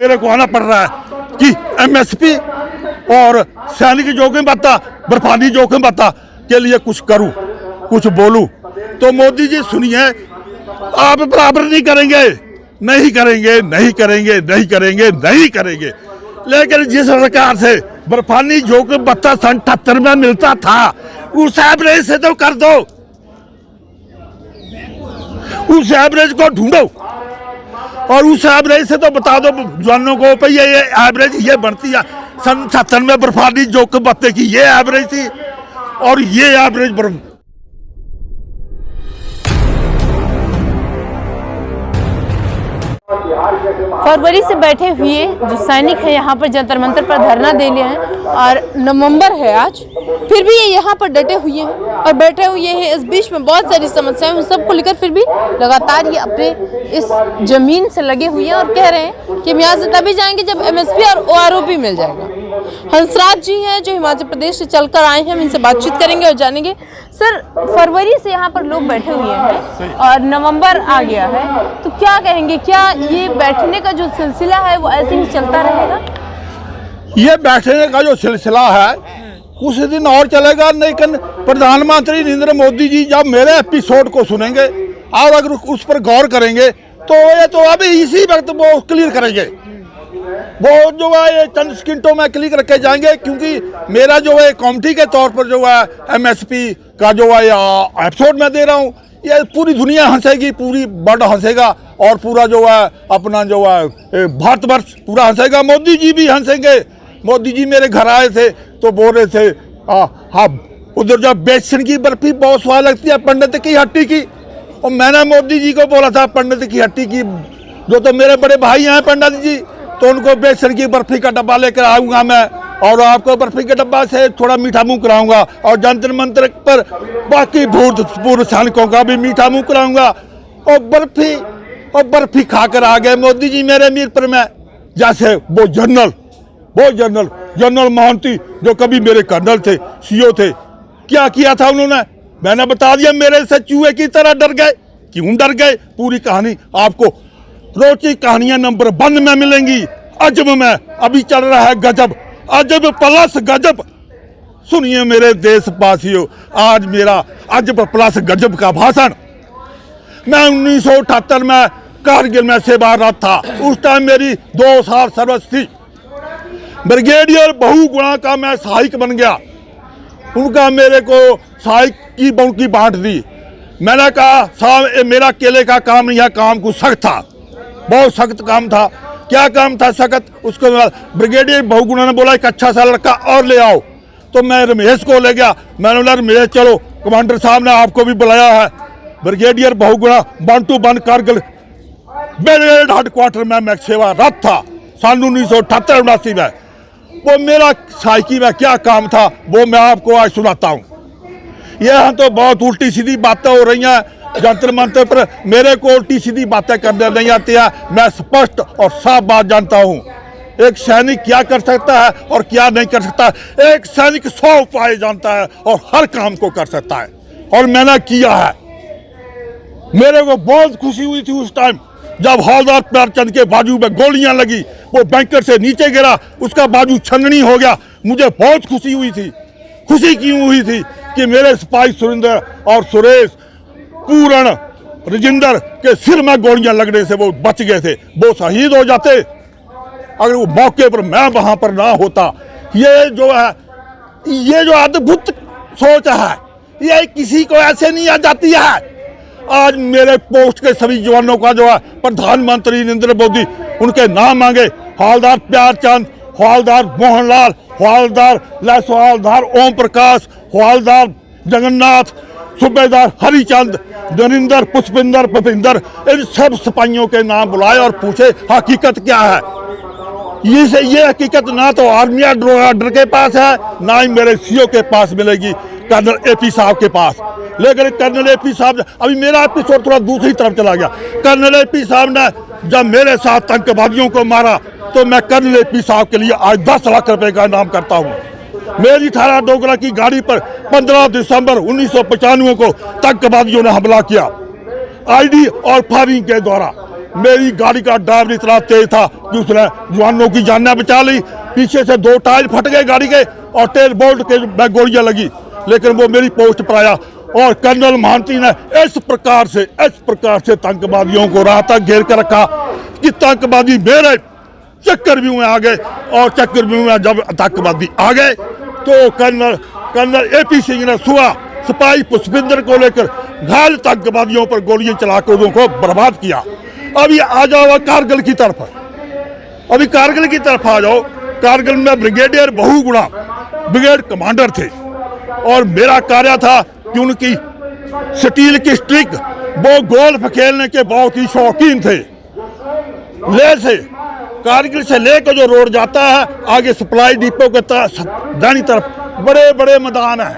मेरे को आना पड़ रहा है कि एमएसपी और सैनिक जोखिम भत्ता, बर्फानी जोखिम भत्ता के लिए कुछ करूं, कुछ बोलूं। तो मोदी जी सुनिए, आप बराबर नहीं करेंगे, नहीं करेंगे, नहीं करेंगे, नहीं करेंगे, नहीं करेंगे। लेकिन जिस सरकार से बर्फानी जोखिम भत्ता सन 78 में मिलता था, उस एवरेज से तो कर दो, उस एवरेज को ढूंढो और उस एवरेज से तो बता दो जवानों को भाई ये एवरेज ये बनती है। सन 77 में बर्फानी जोखिम भत्ते की ये एवरेज थी और ये एवरेज फरवरी से बैठे हुए जो सैनिक हैं यहाँ पर जंतर मंतर पर धरना दे लिए हैं और नवंबर है आज, फिर भी ये यहाँ पर डटे हुए हैं और बैठे हुए हैं। इस बीच में बहुत सारी समस्याएं उन सबको लेकर फिर भी लगातार ये अपने इस जमीन से लगे हुए हैं और कह रहे हैं कि हम यहाँ से तभी जाएंगे जब एमएसपी और ओआरओपी मिल जाएगा। हंसराज जी हैं जो हिमाचल प्रदेश से चलकर आए हैं, हम इनसे बातचीत करेंगे और जानेंगे। सर, फरवरी से यहाँ पर लोग बैठे हुए हैं और नवंबर आ गया है, तो क्या कहेंगे, क्या ये बैठने का जो सिलसिला है वो ऐसे ही चलता रहेगा? ये बैठने का जो सिलसिला है कुछ दिन और चलेगा, लेकिन प्रधानमंत्री नरेंद्र मोदी जी जब मेरे एपिसोड को सुनेंगे और अगर उस पर गौर करेंगे तो ये तो अभी इसी वक्त वो क्लियर करेंगे। वो जो है ये चंद सेकंडों में क्लिक रखे जाएंगे, क्योंकि मेरा जो है कमेटी के तौर पर जो है एमएसपी का जो है एपिसोड मैं दे रहा हूँ, ये पूरी दुनिया हंसेगी, पूरी वर्ल्ड हंसेगा और पूरा जो है अपना जो है भारतवर्ष पूरा हंसेगा। मोदी जी भी हंसेंगे। मोदी जी मेरे घर आए थे तो बोल रहे थे हाँ उधर जब बेसन की बर्फी बहुत स्वाद लगती है पंडित की हट्टी की, और मैंने मोदी जी को बोला था पंडित की हट्टी की, जो तो मेरे बड़े भाई हैं पंडित जी, तो उनको बेसन की बर्फी का डब्बा लेकर आऊँगा मैं और आपको बर्फी के डब्बा से थोड़ा मीठा मुँह कराऊंगा और जंतर मंतर पर बाकी भूतपूर्व सैनिकों का भी मीठा मुँह कराऊंगा। और बर्फी खाकर आ गए मोदी जी मेरे मीरपुर में, जैसे वो जनरल मोहंती जो कभी मेरे कर्नल थे, सीओ थे, क्या किया था उन्होंने मैंने बता दिया। मेरे से चूहे की तरह डर गए। क्यों डर गए? पूरी कहानी आपको रोची कहानियां नंबर 1 में मिलेंगी। अजब में अभी चल रहा है गजब, अजब प्लस गजब। सुनिए मेरे देशवासियों, आज मेरा अजब प्लस गजब का भाषण। मैं 1978 में कारगिल में सेवारत था। उस टाइम मेरी 2 साल सर्विस थी। ब्रिगेडियर बहुगुणा का मैं सहायक बन गया। उनका मेरे को सहायक की बउकी बांट दी। मैंने कहा साहब मेरा अकेले का काम नहीं है, काम कुछ सख्त था, बहुत सख्त काम था। क्या काम था सख्त? उसके बाद ब्रिगेडियर बहुगुणा ने बोला एक अच्छा सा लड़का और ले आओ, तो मैं रमेश को ले गया। मैंने बोला रमेश चलो, कमांडर साहब ने आपको भी बुलाया है। Brigadier Bahuguna 1 to 1 Kargil brigade headquarter में मैं सेवारत था सन 1978-79 में। वो मेरा सहायकी में क्या काम था वो मैं आपको आज सुनाता हूँ। यह तो बहुत उल्टी सीधी बातें हो रही हैं जंतर मंतर पर, मेरे को उल्टी सीधी बातें करने नहीं आती है। मैं स्पष्ट और साफ बात जानता हूँ, एक सैनिक क्या कर सकता है और क्या नहीं कर सकता। एक सैनिक 100 उपाय जानता है और हर काम को कर सकता है, और मैंने किया है। मेरे को बहुत खुशी हुई थी उस टाइम जब हौलदार प्यारचंद के बाजू में गोलियां लगी, वो बैंकर से नीचे गिरा, उसका बाजू छननी हो गया। मुझे बहुत खुशी हुई थी। खुशी क्यों हुई थी कि मेरे सिपाही सुरेंद्र और सुरेश पूर्ण राजेंद्र के सिर में गोलियां लगने से वो बच गए थे। वो शहीद हो जाते अगर वो मौके पर मैं वहां पर ना होता। ये जो है, ये जो अद्भुत सोच है, ये किसी को ऐसे नहीं आ जाती है। आज मेरे पोस्ट के सभी जवानों का जो है प्रधानमंत्री नरेंद्र मोदी उनके नाम मांगे। हवलदार प्यारचंद, हवलदार मोहनलाल, हवलदार हवलदार ओम प्रकाश, हवलदार जगन्नाथ, सूबेदार हरिचंद, नरिंदर, पुष्पिंदर, भूपिंदर, इन सब सिपाहियों के नाम बुलाए और पूछे हकीकत क्या है। ये हकीकत ना तो आर्मी ऑर्डर के पास है, ना ही मेरे सीओ के पास मिलेगी, कर्नल एपी साहब के पास। लेकिन कर्नल एपी साहब, अभी मेरा एपिसोड थोड़ा दूसरी तरफ चला गया। कर्नल एपी साहब ने जब मेरे साथ आतंकवादियों को मारा तो मैं कर्नल एपी साहब के लिए आज 10 लाख रुपए का इनाम करता हूँ। मेरी 18 डोगरा की गाड़ी पर 15 दिसंबर 1995 को आतंकवादियों ने हमला किया, आईडी और फायरिंग के द्वारा। मेरी गाड़ी का ड्राइवर इतना तेज था कि उसने जवानों की जानें बचा ली। पीछे से 2 टायर फट गए गाड़ी के और टेल बोल्ट के में गोलियां लगी, लेकिन वो मेरी पोस्ट पर आया। और कर्नल महांती ने इस प्रकार से आतंकवादियों को राह तक घेर कर रखा कि आतंकवादी मेरे चक्रव्यूह में आ गए। और चक्रव्यूह में जब आतंकवादी आ गए तो कर्नल AP सिंह ने सुबह सिपाही पुष्पिंदर को लेकर घायल आतंकवादियों पर गोलियां चलाकर उनको बर्बाद किया। अभी आ जाओ कारगिल की तरफ, अभी कारगिल की तरफ आ जाओ। कारगिल में ब्रिगेडियर बहुगुणा ब्रिगेड कमांडर थे और मेरा कार्य था कि उनकी स्टील की स्टिक, वो गोल्फ खेलने के बहुत ही शौकीन थे। ले से कारगिल से लेकर जो रोड जाता है आगे सप्लाई डिपो के दाहिनी तरफ बड़े बड़े मैदान है,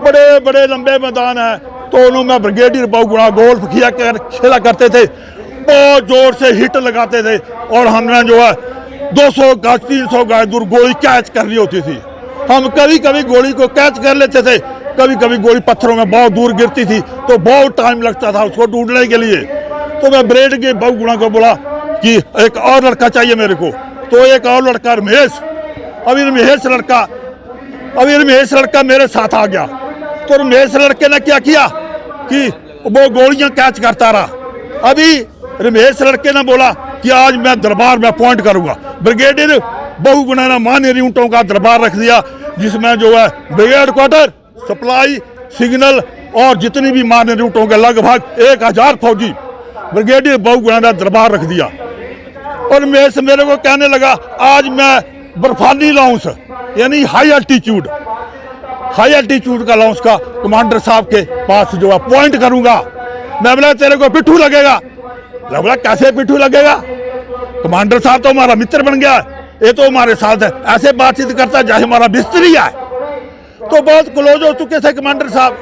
बड़े बड़े लंबे मैदान है। तो उन्होंने ब्रिगेडियर बहुगुणा गोल्फ खेला करते थे, बहुत जोर से हिट लगाते थे और हमने जो है 200 गज 300 गज दूर गोली कैच करनी होती थी। हम कभी कभी गोली को कैच कर लेते थे, कभी कभी गोली पत्थरों में बहुत दूर गिरती थी तो बहुत टाइम लगता था उसको ढूंढने के लिए। तो मैं ब्रिगेडियर बहुगुणा को बोला कि एक और लड़का चाहिए मेरे को। तो एक और लड़का रमेश, अभी रमेश लड़का मेरे साथ आ गया। तो रमेश लड़के ने क्या किया कि वो गोलियां कैच करता रहा। अभी रमेश लड़के ने बोला कि आज मैं दरबार में अपॉइंट करूंगा। ब्रिगेडियर बहुगुणा ने मान्य यूनिटों का दरबार रख दिया, जिसमें जो है ब्रिगेड क्वार्टर, सप्लाई, सिग्नल और जितनी भी मान्य यूनिटों के लगभग 1000 फौजी ब्रिगेडियर बहुगुणा ने दरबार रख दिया। और मेरे को कहने लगा आज मैं बर्फानी लाउंस यानी हाई एल्टीट्यूड का लाउंस का कमांडर साहब के पास जो है पॉइंट करूंगा। मैं बोला तेरे को पिट्ठू लगेगा। मैं बोला कैसे पिट्ठू लगेगा, कमांडर साहब तो हमारा मित्र बन गया, ये तो हमारे साथ है, ऐसे बातचीत करता है जैसे हमारा मिस्त्री है। तो बहुत क्लोज हो चुके थे कमांडर साहब,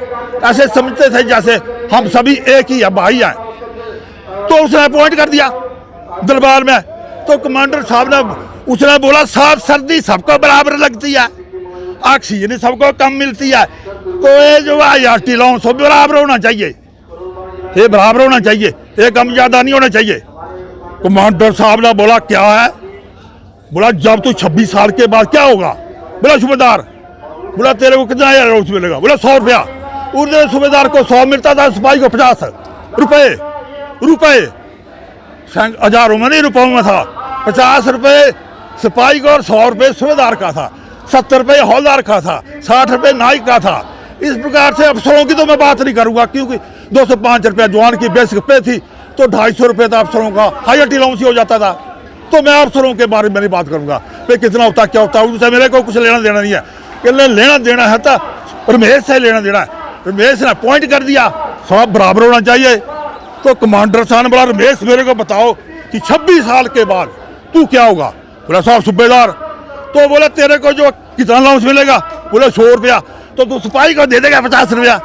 ऐसे समझते थे जैसे हम सभी एक ही है, भाई हैं। तो उसने अपॉइंट कर दिया दरबार में। तो कमांडर साहब ने उसने बोला साहब सर्दी सबको बराबर लगती है, ऑक्सीजन सबको कम मिलती है, तो ये जो है लाउंस सब बराबर होना चाहिए, ये बराबर होना चाहिए, ये कम ज्यादा नहीं होना चाहिए। कमांडर साहब ने बोला क्या है, बोला जब तू 26 साल के बाद क्या होगा। बोला सूबेदार, बोला तेरे को कितना अलाउंस मिलेगा। बोला 100 रुपया। उस दिन सूबेदार को 100 मिलता था, सिपाही को 50 रुपये 1000 में नहीं रुपयों में था। 50 रुपये सिपाही का और 100 रुपये सूबेदार का था, 70 रुपये हौलदार का था, 60 रुपये नाइक का था। इस प्रकार से अफसरों की तो मैं बात नहीं करूंगा क्योंकि 205 रुपये जवान की बेसिक पे थी, तो 250 रुपये था अफसरों का, हाई अलाउंस ही हो जाता था। तो मैं अफसरों के बारे में नहीं बात करूंगा भाई कितना होता क्या होता, उससे मेरे को कुछ लेना देना नहीं है। कि लेना देना है तो रमेश से लेना देना है। रमेश ने पॉइंट कर दिया सब बराबर होना चाहिए। तो कमांडर साहब ने बोला रमेश मेरे को बताओ कि 26 साल के बाद तू क्या होगा। बोला साहब सूबेदार। तो बोला तेरे को जो कितना अलाउंस मिलेगा। बोला 100 रुपया। तो तू सिपाही को दे देगा 50 रुपया।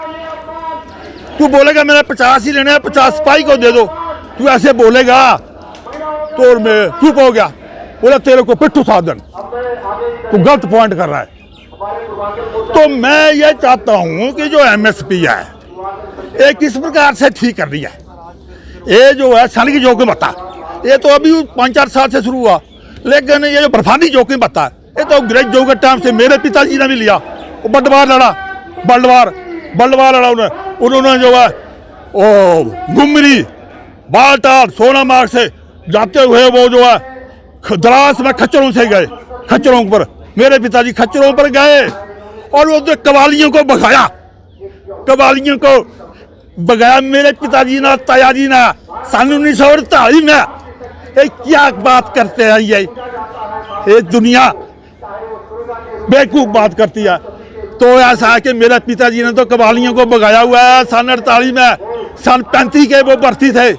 तू बोलेगा मैंने 50 ही लेने हैं, 50 सिपाही को दे दो, तू ऐसे बोलेगा तो मैं चुप हो गया। बोला तेरे को पिट्ठू साधन, तू गलत पॉइंट कर रहा है। तो मैं ये चाहता हूं कि जो MSP है ये किस प्रकार से ठीक कर रही है। ये जो है सन की जोखिम भत्ता, ये तो अभी 5-4 साल से शुरू हुआ, लेकिन ये जो बर्फानी जोखिम भत्ता है ये तो अंग्रेज जो के टाइम से मेरे पिताजी ने भी लिया। वो बल्डवार लड़ा उन्होंने जो है वो घुमरी बालटाल सोनामार्ग से जाते हुए वो जो है द्रास में खच्चरों से गए, खच्चरों पर मेरे पिताजी खच्चरों पर गए और वो कवालियों को भगाया मेरे पिताजी ने, तायाजी ने सन 1948 में। ये क्या बात करते हैं, ये दुनिया बेवकूफ बात करती है। तो ऐसा है कि मेरे पिताजी ने तो कवालियों को भगाया हुआ है सन 48 में। सन 35 के वो भर्ती थे,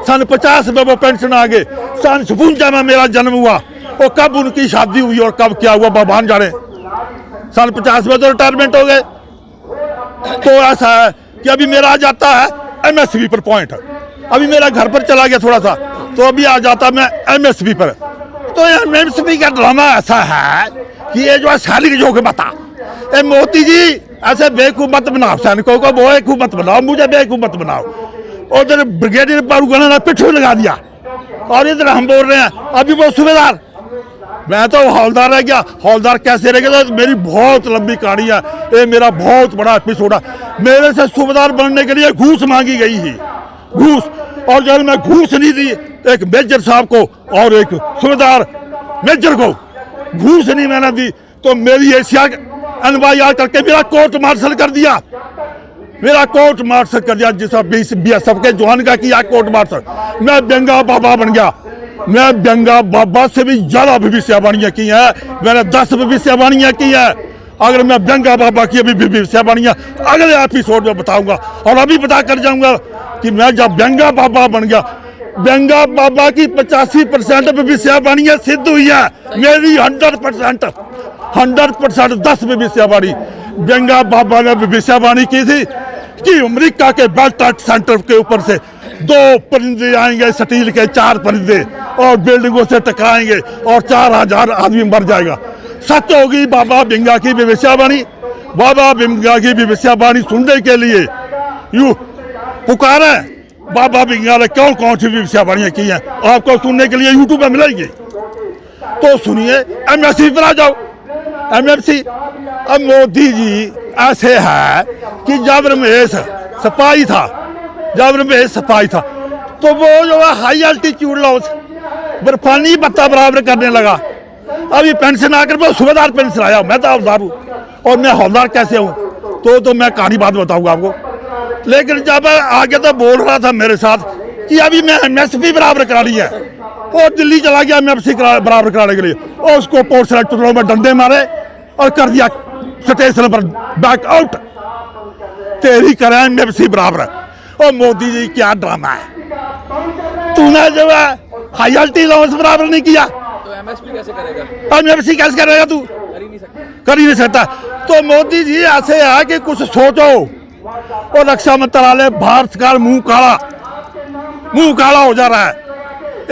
सन 50 में वो पेंशन आ गए, सन 56 में मेरा जन्म हुआ। और कब उनकी शादी हुई और कब क्या हुआ भगवान जाने। सन 50 में तो रिटायरमेंट हो गए। तो ऐसा है कि अभी मेरा आ जाता है MSP पर पॉइंट। अभी मेरा घर पर चला गया थोड़ा सा, तो अभी आ जाता मैं MSP पर। तो MSP का ड्रामा ऐसा है कि ये जो है सैनिक जो के बता, ए मोदी जी ऐसे बेवकूफ मत बनाओ, सैनिकों को बेवकूफ मत बनाओ, मुझे बेवकूफ मत बनाओ। और जब ब्रिगेडियर बहुगुणा ने पिट्ठू लगा दिया, और इधर हम बोल रहे हैं अभी वो सूबेदार, मैं तो हौलदार रह गया। हौलदार कैसे रह गया? तो मेरी बहुत लंबी कहानी है, ये मेरा बहुत बड़ा एपिसोड है। मेरे से सूबेदार बनने के लिए घूस मांगी गई है, घूस, और जब मैं घूस नहीं दी एक मेजर साहब को और एक सूबेदार मेजर को घूस नहीं मैंने दी, तो मेरी एशिया NYR करके मेरा कोर्ट मार्शल कर दिया, मेरा कोर्ट मार्शल कर दिया। जिस BSF के जवान का किया कोर्ट मार्शल, मैं बेंगा बाबा बन गया। मैं बेंगा बाबा से भी ज्यादा भविष्यवाणियां की है, मैंने 10 भविष्यवाणियां की है। अगर मैं बेंगा बाबा की अभी भविष्यवाणियां अगले एपिसोड में बताऊंगा, और अभी बता कर जाऊंगा कि मैं जब बेंगा बाबा बन गया, बेंगा बाबा की 85% भविष्यवाणियां सिद्ध हुई है, मेरी 100% 10 भविष्यवाणी बेंगा बाबा ने भविष्यवाणी की थी कि अमेरिका के वर्ल्ड ट्रेड सेंटर के ऊपर से 2 परिंदे आएंगे स्टील के, 4 परिंदे, और बिल्डिंगों से टकराएंगे और 4000 आदमी मर जाएगा। सच होगी बाबा बिंगा की भविष्यवाणी। बाबा बिंगा की भविष्यवाणी सुनने के लिए यू पुकारे बाबा बिंगा ने कौन कौन सी भविष्यवाणियां की हैं, आपको सुनने के लिए यूट्यूब पर मिलेंगी, तो सुनिए। MSC पर आ जाओ, MSC। अब मोदी जी ऐसे है कि जब रमेश सिपाही था, तो वो जो है हाई एल्टीट्यूड लॉस बर्फानी भत्ता बराबर करने लगा। अभी पेंशन आकर वो सूबेदार पेंशन आया, मैं तो हौलदार हूँ, और मैं हौलदार कैसे हूँ तो मैं कहानी बात बताऊंगा आपको। लेकिन जब आगे तो बोल रहा था मेरे साथ कि अभी मैं MSP बराबर करा ली है, और दिल्ली चला गया MSP बराबर कराने के लिए, और उसको पोर्ट सेलेक्टरों में डंडे मारे और कर दिया स्टेशन पर बैक आउट। तेरी करें MSP बराबर। और मोदी जी क्या ड्रामा है, तूने जो है हाई एल्टी लॉस बराबर नहीं किया तो MSP कैसे करेगा? MSP कैसे करेगा? तू कर ही नहीं सकता। तो मोदी जी ऐसे है कि कुछ सोचो। और रक्षा मंत्रालय भारत का मुंह काला हो जा रहा है।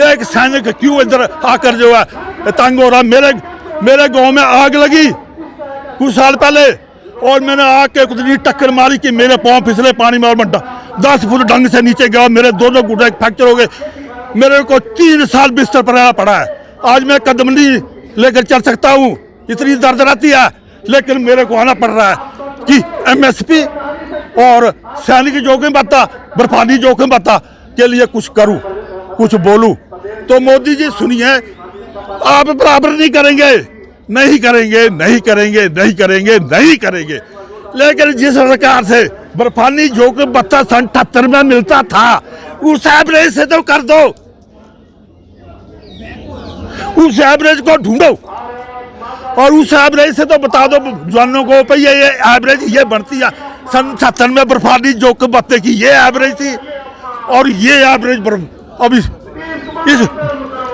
एक सैनिक क्यों इधर आकर जो है तंग हो रहा। मेरे गांव में आग लगी कुछ साल पहले, और मैंने आग के कुछ टक्कर मारी कि मेरे पांव फिसले पानी में, और मैं 10 फुट ढंग से नीचे गया, मेरे दोनों घुटने फ्रैक्चर हो गए। मेरे को 3 साल बिस्तर पर रहना पड़ा है। आज मैं कदम नहीं लेकर चल सकता हूँ, इतनी दर्द रहती है, लेकिन मेरे को आना पड़ रहा है कि MSP और सैनिक जोखिम भत्ता, बर्फानी जोखिम भत्ता के लिए कुछ करूं, कुछ बोलूं। तो मोदी जी सुनिए, आप बराबर नहीं करेंगे। लेकिन जिस सरकार से बर्फानी जोखिम भत्ता सन 78 में मिलता था, उस एवरेज से तो कर दो, उस एवरेज को ढूंढो, और उस एवरेज से तो बता दो जवानों को भाई ये एवरेज ये बनती है। सन 77 में बर्फानी जोखिम भत्ते की ये एवरेज थी, और ये एवरेज अब इस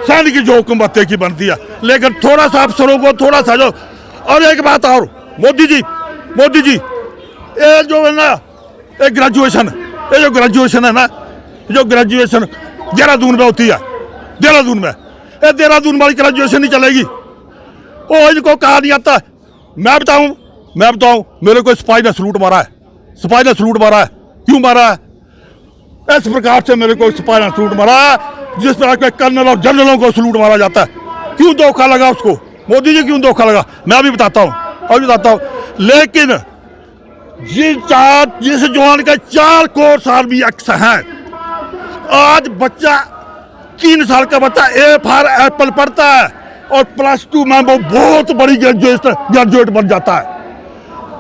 सैनिक की जोखिम भत्ते की बनती है। लेकिन थोड़ा सा अफसरों को थोड़ा सा जो, और एक बात और, मोदी जी ये जो है ना, ये जो ग्रेजुएशन है ना, जो ग्रेजुएशन देहरादून में होती है, देहरादून वाली ग्रेजुएशन नहीं चलेगी। वो इनको कहा नहीं आता। मैं बताऊं मेरे को सिपाही ने सलूट मारा है। क्यों मारा है? इस प्रकार से मेरे को सिपाही ने सलूट मारा है जिस तरह के कर्नल और जनरलों को सलूट मारा जाता है। क्यों धोखा लगा उसको? मोदी जी क्यों धोखा लगा? मैं अभी बताता हूँ। लेकिन जिस जवान का 4 कोर्स आर्मी एक्ट है, आज बच्चा 3 साल का बच्चा A फॉर एप्पल पढ़ता है, और +2 में वो बहुत बड़ी ग्रेजुएट बन जाता है।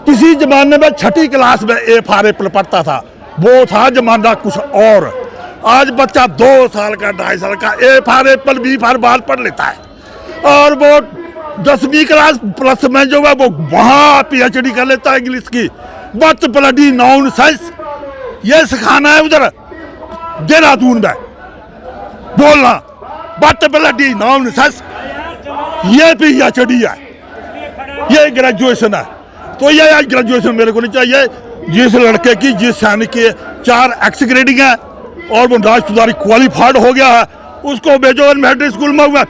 किसी जमाने में 6ठी क्लास में A फॉर एप्पल पढ़ता था, वो था जमाना कुछ और। आज बच्चा 2 साल का 2.5 साल का A for Apple B for ball पढ़ लेता है, और वो 10वीं क्लास प्लस में जो है वो वहाँ PhD कर लेता है इंग्लिश की। बट ब्लडी नॉनसेंस ये सिखाना है उधर देहरादून में बोलना, बट ब्लडी नॉनसेंस। ये PhD है, ये ग्रेजुएशन है। तो ये आज ग्रेजुएशन मेरे को नहीं चाहिए। जिस लड़के की, जिस सैनिक के 4 एक्स ग्रेडिंग है और वो राजपुतारी क्वालिफाइड हो गया है, उसको भेजो मिलिट्री स्कूल में हुआ,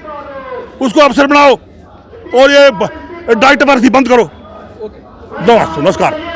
उसको अफसर बनाओ, और ये डाइट भर्ती बंद करो। नमस्कार।